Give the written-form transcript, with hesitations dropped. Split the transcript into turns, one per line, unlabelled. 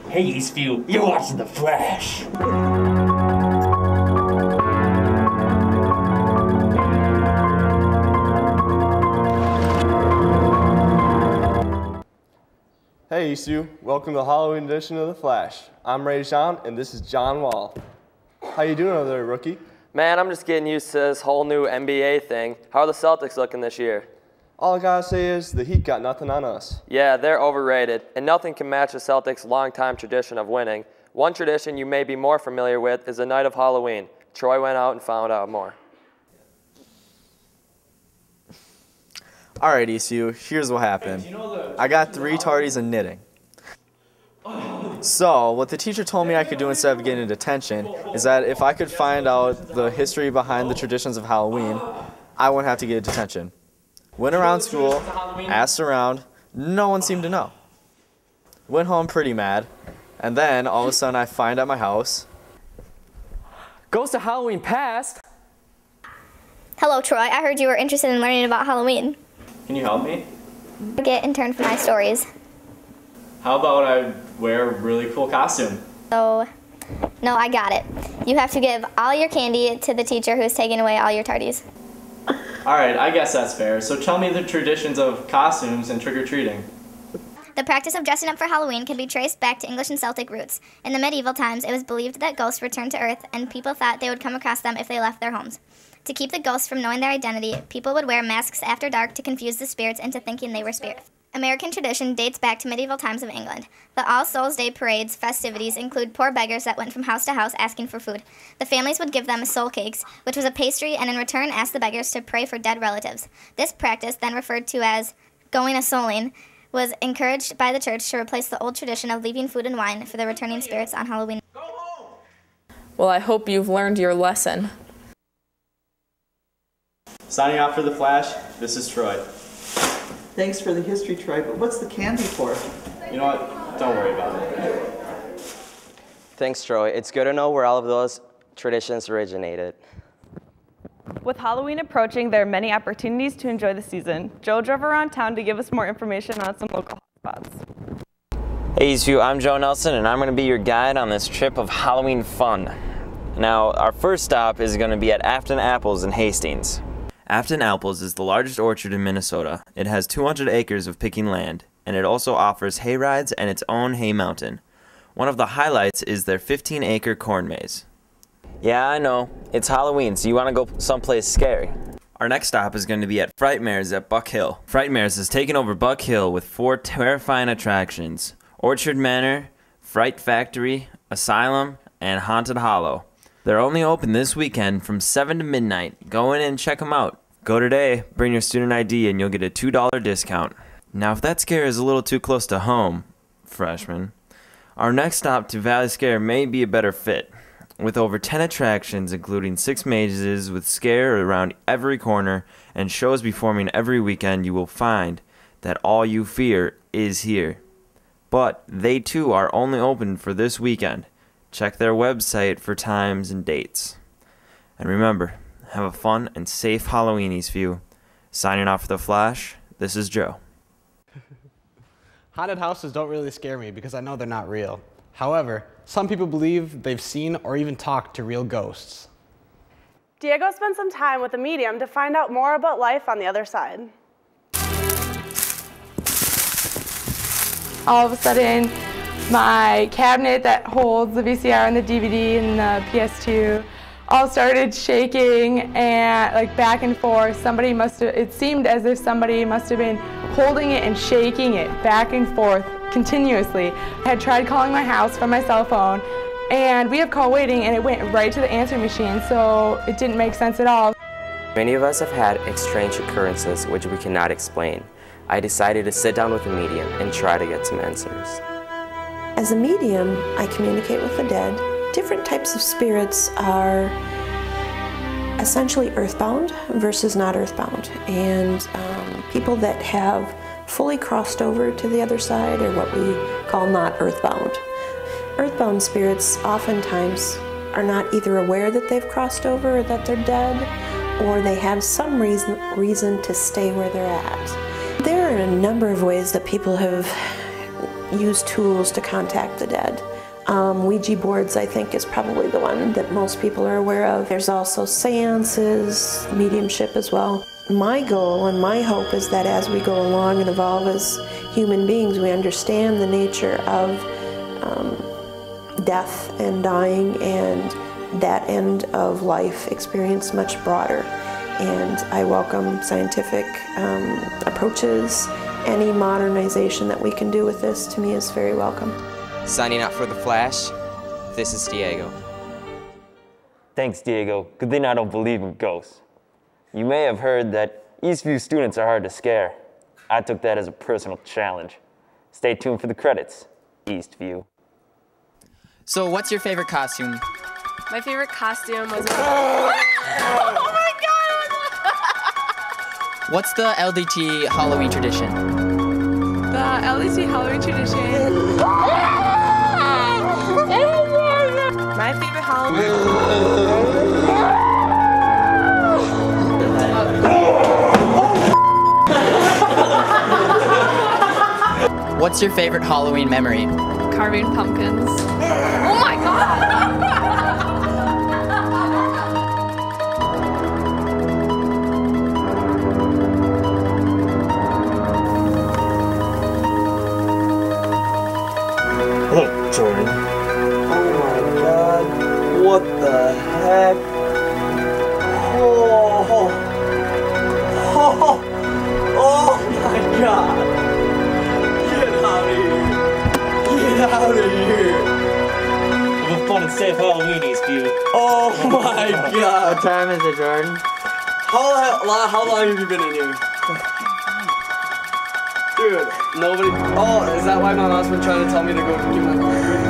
Hey Eastview, you're watching The Flash.
Hey Eastview, welcome to the Halloween edition of The Flash. I'm Ray John, and this is John Wall. How you doing over there, rookie?
Man, I'm just getting used to this whole new NBA thing. How are the Celtics looking this year?
All I gotta say is the Heat got nothing on us.
Yeah, they're overrated, and nothing can match the Celtics' longtime tradition of winning. One tradition you may be more familiar with is the night of Halloween. Troy went out and found out more.
All right, ECU, here's what happened. I got 3 tardies in knitting. So, what the teacher told me I could do instead of getting detention is that if I could find out the history behind the traditions of Halloween, I wouldn't have to get detention. Went around school, asked around, no one seemed to know. Went home pretty mad, and then all of a sudden I find at my house,
Ghost of Halloween past?
Hello, Troy. I heard you were interested in learning about Halloween.
can you help me?
Get in turn for my stories.
How about I wear a really cool costume?
So, no, I got it. You have to give all your candy to the teacher who's taking away all your tardies.
All right, I guess that's fair. So tell me the traditions of costumes and trick-or-treating.
The practice of dressing up for Halloween can be traced back to English and Celtic roots. In the medieval times, it was believed that ghosts returned to Earth, and people thought they would come across them if they left their homes. To keep the ghosts from knowing their identity, people would wear masks after dark to confuse the spirits into thinking they were spirits. American tradition dates back to medieval times of England. The All Souls Day parade's festivities include poor beggars that went from house to house asking for food. The families would give them soul cakes, which was a pastry, and in return asked the beggars to pray for dead relatives. This practice, then referred to as going a souling, was encouraged by the church to replace the old tradition of leaving food and wine for the returning spirits on Halloween.
Well, I hope you've learned your lesson.
Signing off for The Flash, this is Troy.
Thanks for the history, Troy, but what's the candy for?
You know what? Don't worry about it.
Thanks, Troy. It's good to know where all of those traditions originated.
With Halloween approaching, there are many opportunities to enjoy the season. Joe drove around town to give us more information on some local spots.
Hey Eastview, I'm Joe Nelson, and I'm going to be your guide on this trip of Halloween fun. Now, our first stop is going to be at Afton Apples in Hastings. Afton Apples is the largest orchard in Minnesota. It has 200 acres of picking land, and it also offers hay rides and its own hay mountain. One of the highlights is their 15-acre corn maze. Yeah, I know, it's Halloween, so you want to go someplace scary. Our next stop is going to be at Frightmares at Buck Hill. Frightmares has taken over Buck Hill with 4 terrifying attractions: Orchard Manor, Fright Factory, Asylum, and Haunted Hollow. They're only open this weekend from 7 to midnight. Go in and check them out. Go today, bring your student ID, and you'll get a $2 discount. Now, if that scare is a little too close to home, freshman, our next stop to Valley Scare may be a better fit. With over 10 attractions, including 6 mazes with scare around every corner and shows performing every weekend, you will find that all you fear is here. But they too are only open for this weekend. Check their website for times and dates. And remember, have a fun and safe Halloween, Eastview. Signing off for The Flash, this is Joe.
Haunted houses don't really scare me because I know they're not real. However, some people believe they've seen or even talked to real ghosts.
Diego spent some time with a medium to find out more about life on the other side.
All of a sudden, my cabinet that holds the VCR and the DVD and the PS2 all started shaking and like back and forth. It seemed as if somebody must have been holding it and shaking it back and forth continuously. I had tried calling my house from my cell phone, and we have call waiting, and it went right to the answer machine, so it didn't make sense at all.
Many of us have had strange occurrences which we cannot explain. I decided to sit down with a medium and try to get some answers.
As a medium, I communicate with the dead. Different types of spirits are essentially earthbound versus not earthbound, and people that have fully crossed over to the other side are what we call not earthbound. Earthbound spirits oftentimes are not either aware that they've crossed over or that they're dead, or they have some reason to stay where they're at. There are a number of ways that people have use tools to contact the dead. Ouija boards, I think, is probably the one that most people are aware of. There's also seances, mediumship as well. My goal and my hope is that as we go along and evolve as human beings, we understand the nature of death and dying and that end of life experience much broader. And I welcome scientific approaches. Any modernization that we can do with this, to me, is very welcome.
Signing out for The Flash, this is Diego.
Thanks, Diego. Good thing I don't believe in ghosts. You may have heard that Eastview students are hard to scare. I took that as a personal challenge. Stay tuned for the credits. Eastview.
So what's your favorite costume?
My favorite costume was
Oh my God! What's the LDT Halloween tradition?
The LDT Halloween tradition.
My favorite Halloween.
What's your favorite Halloween memory?
Carving pumpkins. Oh my God!
Hey, Jordan.
Oh my God, what the heck? Oh my God. Get out of here. Get out of here.
Have a fun and safe Halloween, Eastview.
Oh my God.
What time is it, Jordan?
How long have you been in here? Dude, nobody. Oh, is that why my mom's been trying to tell me to go get my car?